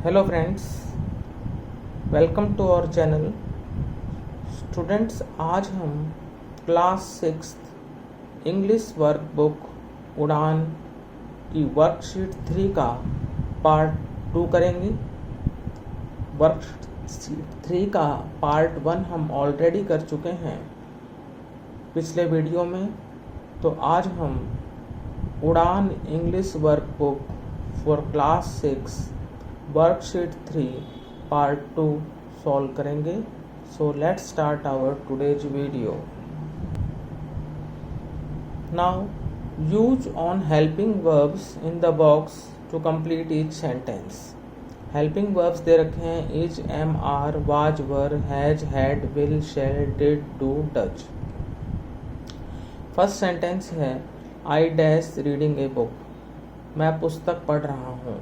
Hello friends, welcome to our channel. Students, आज हम class 6 English workbook उड़ान की वर्कशीट 3 का पार्ट 2 करेंगे। वर्कशीट 3 का पार्ट 1 हम ऑलरेडी कर चुके हैं पिछले वीडियो में। तो आज हम Udaan English workbook for class 6 worksheet 3 part 2 solve करेंगे। So let's start our today's video. Now use on helping verbs in the box to complete each sentence. Helping verbs दे रखे हैं is, am, are, was, were, has, had, will, shall, did, do, does. First sentence है I dash reading a book. मैं पुस्तक पढ़ रहा हूँ।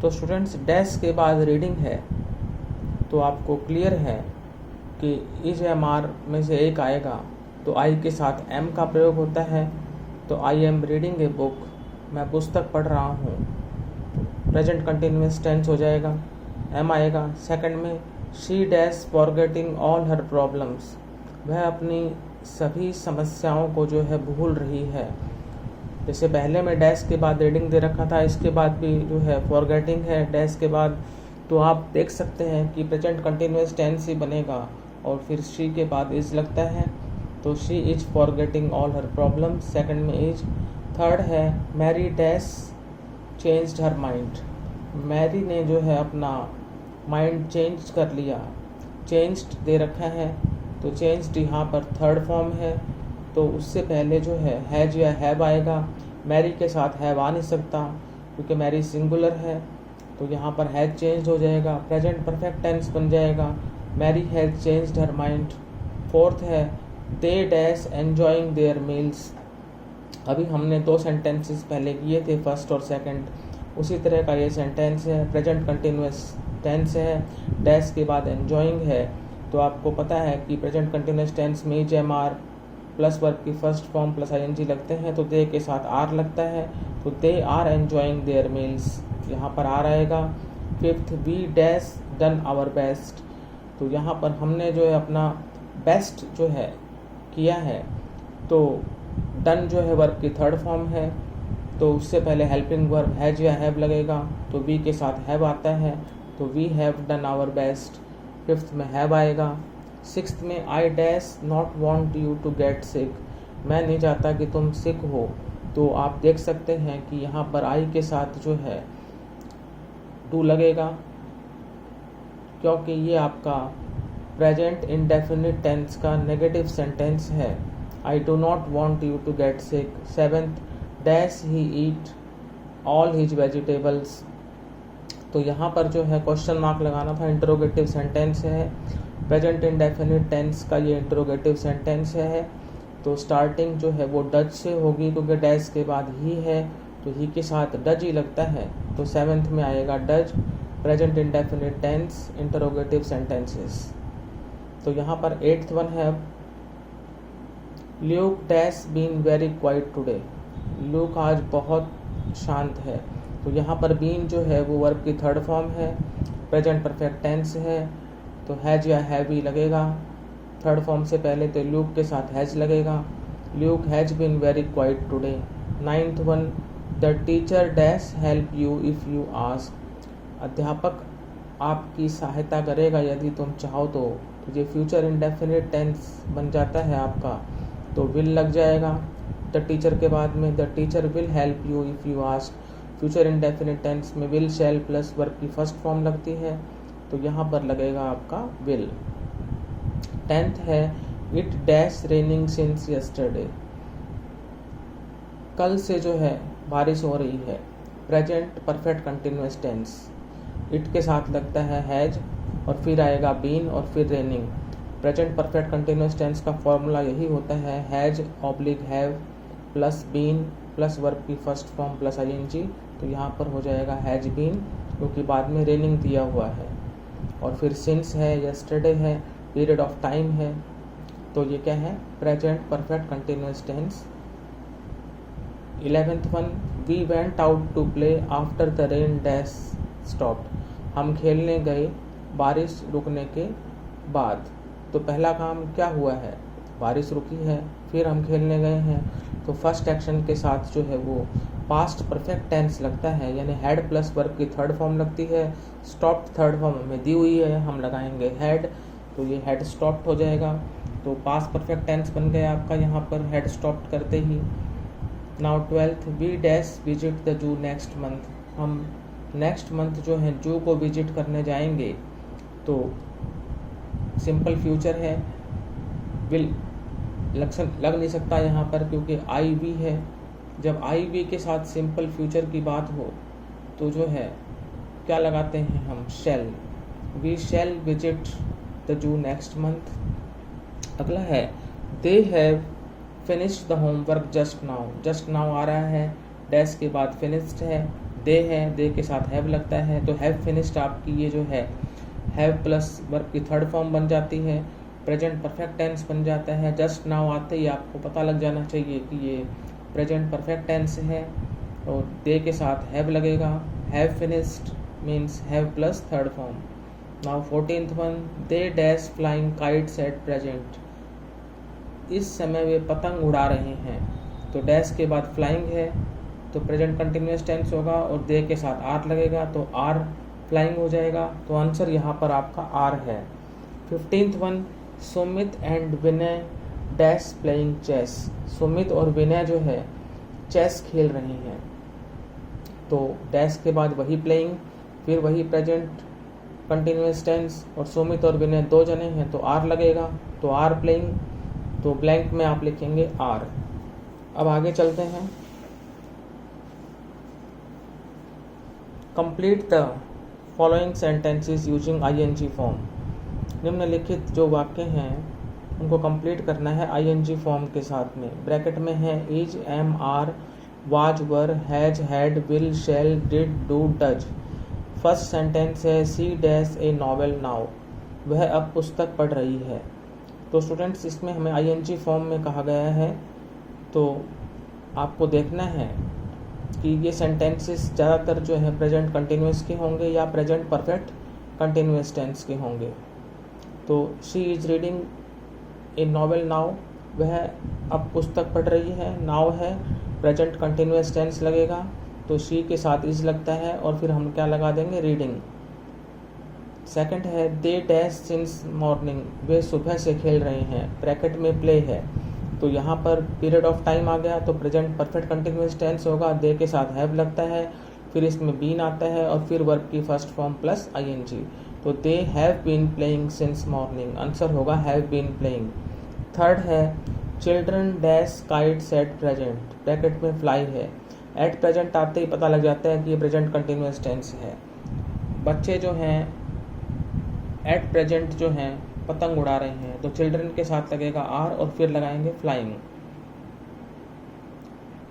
तो स्टूडेंट्स, डैश के बाद रीडिंग है तो आपको क्लियर है कि इज, एम, आर में से एक आएगा तो आई के साथ एम का प्रयोग होता है। तो I am reading a book, मैं पुस्तक पढ़ रहा हूँ, प्रेजेंट कंटिन्यूअस टेंस हो जाएगा, एम आएगा। सेकंड में she dash forgetting all her problems, वह अपनी सभी समस्याओं को जो है भूल रही है। जैसे पहले में डैश के बाद रीडिंग दे रखा था, इसके बाद भी जो है फॉरगेटिंग है डैश के बाद। तो आप देख सकते हैं कि प्रेजेंट कंटिन्यूअस टेंस ही बनेगा और फिर शी के बाद इज लगता है। तो she is forgetting all her problem, second में इज। थर्ड है Mary dash changed her mind, Mary ने जो है अपना माइंड चेंज कर लिया। चेंज्ड दे रखा है तो चेंज्ड यहाँ पर थर्ड फॉर्म है, तो उससे पहले जो है हैज या हैव आएगा। मैरी के साथ हैव आ नहीं सकता क्योंकि मैरी सिंगुलर है, तो यहाँ पर हैज चेंज हो जाएगा, प्रेजेंट परफेक्ट टेंस बन जाएगा। Mary has changed her mind. Fourth है they dash enjoying their meals. अभी हमने 2 सेंटेंसेस पहले किए थे, फर्स्ट और सेकंड, उसी तरह का ये सेंटेंस है, प्रेजेंट कंटिन्यूअस टेंस है, डैश के बाद एन्जॉइंग है। तो आपको पता है कि प्रेजेंट कंटिन्यूअस टेंस में is, am, are plus verb की फर्स्ट फॉर्म प्लस आईएनजी लगते हैं, तो दे के साथ आर लगता है। तो they are enjoying their meals, यहाँ पर आर आएगा। Fifth we dash done our best, तो यहाँ पर हमने जो है अपना बेस्ट जो है किया है। तो डन जो है वर्ब की थर्ड फॉर्म है, तो उससे पहले हेल्पिंग वर्ब हैज या हैव लगेगा, तो वी के साथ हैव आता है, तो we have done our best. Fifth में हैव आएगा। सिक्स्थ में I dash not want you to get sick, मैं नहीं चाहता कि तुम सिक हो। तो आप देख सकते हैं कि यहाँ पर आई के साथ जो है टू लगेगा क्योंकि ये आपका प्रेजेंट इंडेफिनिट टेंस का नेगेटिव सेंटेंस है। I do not want you to get sick. Seventh dash he eat all his vegetables, तो यहाँ पर जो है क्वेश्चन मार्क लगाना था, इंटरोगेटिव सेंटेंस है, प्रेजेंट इंडेफिनिट टेंस का ये इंटरोगेटिव सेंटेंस है। तो स्टार्टिंग जो है वो डज से होगी क्योंकि डैश के बाद ही है, तो ही के साथ डज ही लगता है, तो सेवेंथ में आएगा does, present indefinite tense, interrogative sentences. तो यहाँ पर एट्थ वन है Luke dash been very quiet today, Luke आज बहुत शांत है। तो यहाँ पर बीन जो है वो वर्ब की थर्ड फॉर्म है, प्रेजेंट परफेक्ट टेंस है, तो हैज या हैव ही लगेगा थर्ड फॉर्म से पहले, तो ल्यूक के साथ हैज लगेगा। Luke has been very quiet today. Ninth one the teacher dash help you if you ask, अध्यापक आपकी सहायता करेगा यदि तुम चाहो तो ये फ्यूचर इंडेफिनिट टेंस बन जाता है आपका, तो विल लग जाएगा द टीचर के बाद में। The teacher will help you if you ask, future indefinite tense में विल शैल प्लस वर्ब की फर्स्ट फॉर्म लगती है, तो यहाँ पर लगेगा आपका विल। टेंथ है it dash raining since yesterday, कल से जो है बारिश हो रही है, present perfect continuous tense, it के साथ लगता है हैज और फिर आएगा बीन और फिर raining. Present perfect continuous tense का फॉर्मूला यही होता है has oblique have plus been plus verb की फर्स्ट फॉर्म प्लस आईएनजी, तो यहाँ पर हो जाएगा हैज बीन क्योंकि बाद में रेनिंग दिया हुआ है, और फिर सिंस है, यस्टरडे है, पीरियड ऑफ टाइम है, तो ये क्या है present perfect continuous tense. 11th one we went out to play after the rain dash stopped, हम खेलने गए बारिश रुकने के बाद। तो पहला काम क्या हुआ है, बारिश रुकी है, फिर हम खेलने गए हैं, तो फर्स्ट एक्शन के साथ जो है वो पास्ट परफेक्ट टेंस लगता है, यानी हैड प्लस वर्ब की थर्ड फॉर्म लगती है। स्टॉप्ड थर्ड फॉर्म हमें दी हुई है, हम लगाएंगे हैड, तो ये हैड स्टॉप्ड हो जाएगा। तो पास्ट परफेक्ट टेंस बन गया आपका यहाँ पर हैड स्टॉप्ड करते ही। Now 12th, we dash visit the zoo next month. हम नेक्स्ट मंथ जो है जू को विजिट करने जाएंगे। तो सिंपल फ्यूचर है, विल लग नहीं सकता यहाँ पर क्योंकि आई वी है। जब आई वी के साथ सिंपल फ्यूचर की बात हो तो जो है क्या लगाते हैं हम, shall. We shall visit the zoo next month. अगला है they have finished the homework just now. Just now आ रहा है, डैश के बाद फिनिश्ड है, दे है, दे के साथ हैव लगता है, तो हैव फिनिश्ड आपकी ये जो है हैव प्लस वर्ब की थर्ड फॉर्म बन जाती है, प्रेजेंट परफेक्ट टेंस बन जाता है। जस्ट नाउ आते ही आपको पता लग जाना चाहिए कि ये प्रेजेंट परफेक्ट टेंस है और दे के साथ हैव लगेगा। Have finished means have plus third form. Now 14th one, they dash flying kites at present. इस समय वे पतंग उड़ा रहे हैं, तो डैश के बाद फ्लाइंग है तो प्रेजेंट कंटिन्यूअस टेंस होगा और दे के साथ आर लगेगा तो आर फ्लाइंग हो जाएगा। तो आंसर यहाँ पर आपका आर है। 15th one, Sumit and Vinay dash playing chess. Sumit और विनय जो है चेस खेल रहे हैं, तो डैश के बाद वही प्लेइंग, फिर वही प्रेजेंट कंटिन्यूअस टेंस, और सुमित और विनय दो जने हैं तो आर लगेगा, तो आर प्लेइंग, तो ब्लैंक में आप लिखेंगे आर। अब आगे चलते हैं। Complete the following sentences using ING form. निम्नलिखित जो वाक्य हैं उनको कंप्लीट करना है आईएनजी फॉर्म के साथ में। ब्रैकेट में है is, am, are, was, were, has, had, will, shall, did, do, does. First sentence है she dash a novel now. वह अब पुस्तक पढ़ रही है। तो स्टूडेंट्स इसमें हमें आईएनजी फॉर्म में कहा गया है, तो आपको देखना है कि ये सेंटेंसेस ज़्यादातर जो है प्रेजेंट कंटिन्यूअस के होंगे या प्रेजेंट परफेक्ट कंटिन्यूअस टेंस के होंगे। तो she is reading A novel now, वह अब पुस्तक पढ़ रही है, नाउ है, प्रेजेंट कंटिन्यूअस टेंस लगेगा, तो शी के साथ इज लगता है और फिर हम क्या लगा देंगे, रीडिंग। सेकंड है दे डैश सिंस मॉर्निंग, वे सुबह से खेल रहे हैं, ब्रैकेट में प्ले है, तो यहाँ पर पीरियड ऑफ टाइम आ गया तो प्रेजेंट परफेक्ट कंटिन्यूअस टेंस होगा, दे के साथ हैव लगता है, फिर इसमें बीन आता है और फिर वर्ब की फर्स्ट फॉर्म प्लस आईएनजी, तो they have been playing since morning. Answer होगा हैव बीन प्लेइंग। थर्ड है children dash kites at present, bracket में फ्लाई है, एट प्रेजेंट आते ही पता लग जाता है कि ये प्रेजेंट कंटिन्यूअस टेंस है। बच्चे जो हैं एट प्रेजेंट जो हैं पतंग उड़ा रहे हैं, तो चिल्ड्रन के साथ लगेगा आर और फिर लगाएंगे फ्लाइंग।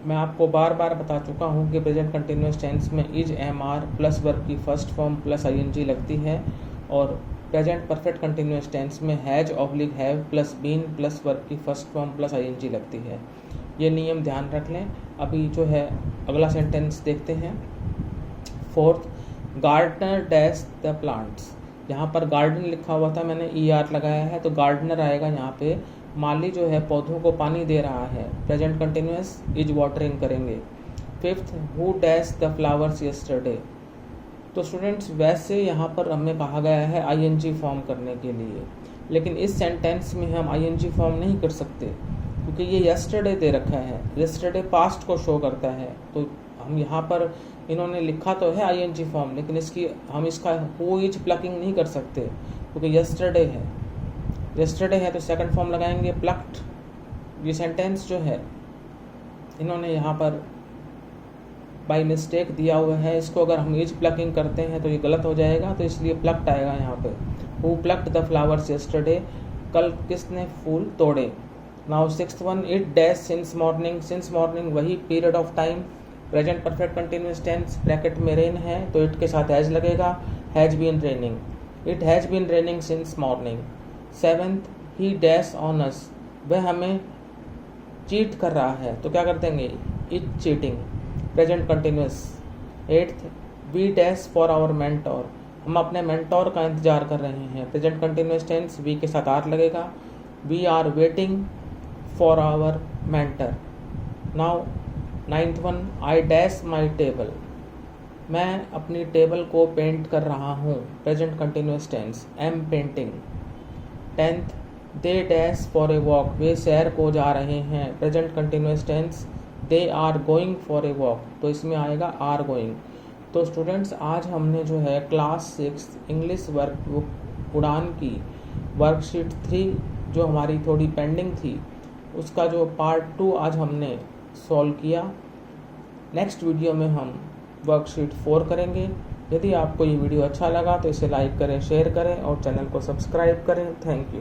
मैं आपको बार बार बता चुका हूँ कि प्रेजेंट कंटिन्यूअस टेंस में is, am, are plus verb की फर्स्ट फॉर्म प्लस आईएनजी लगती है, और प्रेजेंट परफेक्ट कंटिन्यूअस टेंस में has oblique have plus been plus verb की फर्स्ट फॉर्म प्लस आईएनजी लगती है। ये नियम ध्यान रख लें। अभी जो है अगला सेंटेंस देखते हैं। Fourth, gardener dash the plants. यहाँ पर गार्डन लिखा हुआ था, मैंने ई आर लगाया है, तो गार्डनर आएगा यहाँ पे। माली जो है पौधों को पानी दे रहा है, प्रेजेंट कंटिन्यूअस इज वाटरिंग करेंगे। Fifth, who dash the flowers yesterday. तो स्टूडेंट्स वैसे यहाँ पर हमें कहा गया है आईएनजी फॉर्म करने के लिए, लेकिन इस सेंटेंस में हम आईएनजी फॉर्म नहीं कर सकते क्योंकि ये यस्टरडे दे रखा है, यस्टरडे पास्ट को शो करता है, तो हम यहाँ पर इन्होंने लिखा तो है आईएनजी फॉर्म, लेकिन हम इसका हु इज प्लकिंग नहीं कर सकते क्योंकि यस्टरडे है। यस्टरडे है तो सेकंड फॉर्म लगाएंगे प्लक्ड। ये सेंटेंस जो है इन्होंने यहाँ पर बाय मिस्टेक दिया हुआ है, इसको अगर हम इज प्लकिंग करते हैं तो ये गलत हो जाएगा, तो इसलिए प्लक्ड आएगा यहाँ पे। Who plucked the flowers yesterday, कल किसने फूल तोड़े। Now sixth one, it dash since morning. Since morning वही period of time, present perfect continuous tense, bracket में रेन है तो इट के साथ हैज लगेगा, has been raining, it has been raining since morning. Seventh, he dash on us, वह हमें cheat कर रहा है, तो क्या कर देंगे, it cheating, present continuous. Eighth, we dash for our mentor, हम अपने मेंटोर का इंतजार कर रहे हैं। प्रेजेंट कंटिन्यूअस टेंस वी के साथ आर लगेगा। We are waiting for our mentor. Now 9th one, I dash my table. मैं अपनी टेबल को पेंट कर रहा हूँ। Present continuous tense am painting. 10th, they dash for a walk. वे सैर को जा रहे हैं। Present continuous tense they are going for a walk, तो इसमें आएगा आर गोइंग। तो स्टूडेंट्स, आज हमने जो है क्लास 6 इंग्लिश वर्कबुक उड़ान की वर्कशीट 3 जो हमारी थोड़ी पेंडिंग थी, उसका जो पार्ट 2 आज हमने सॉल्व किया। नेक्स्ट वीडियो में हम वर्कशीट 4 करेंगे। यदि आपको ये वीडियो अच्छा लगा तो इसे लाइक करें, शेयर करें और चैनल को सब्सक्राइब करें। Thank you.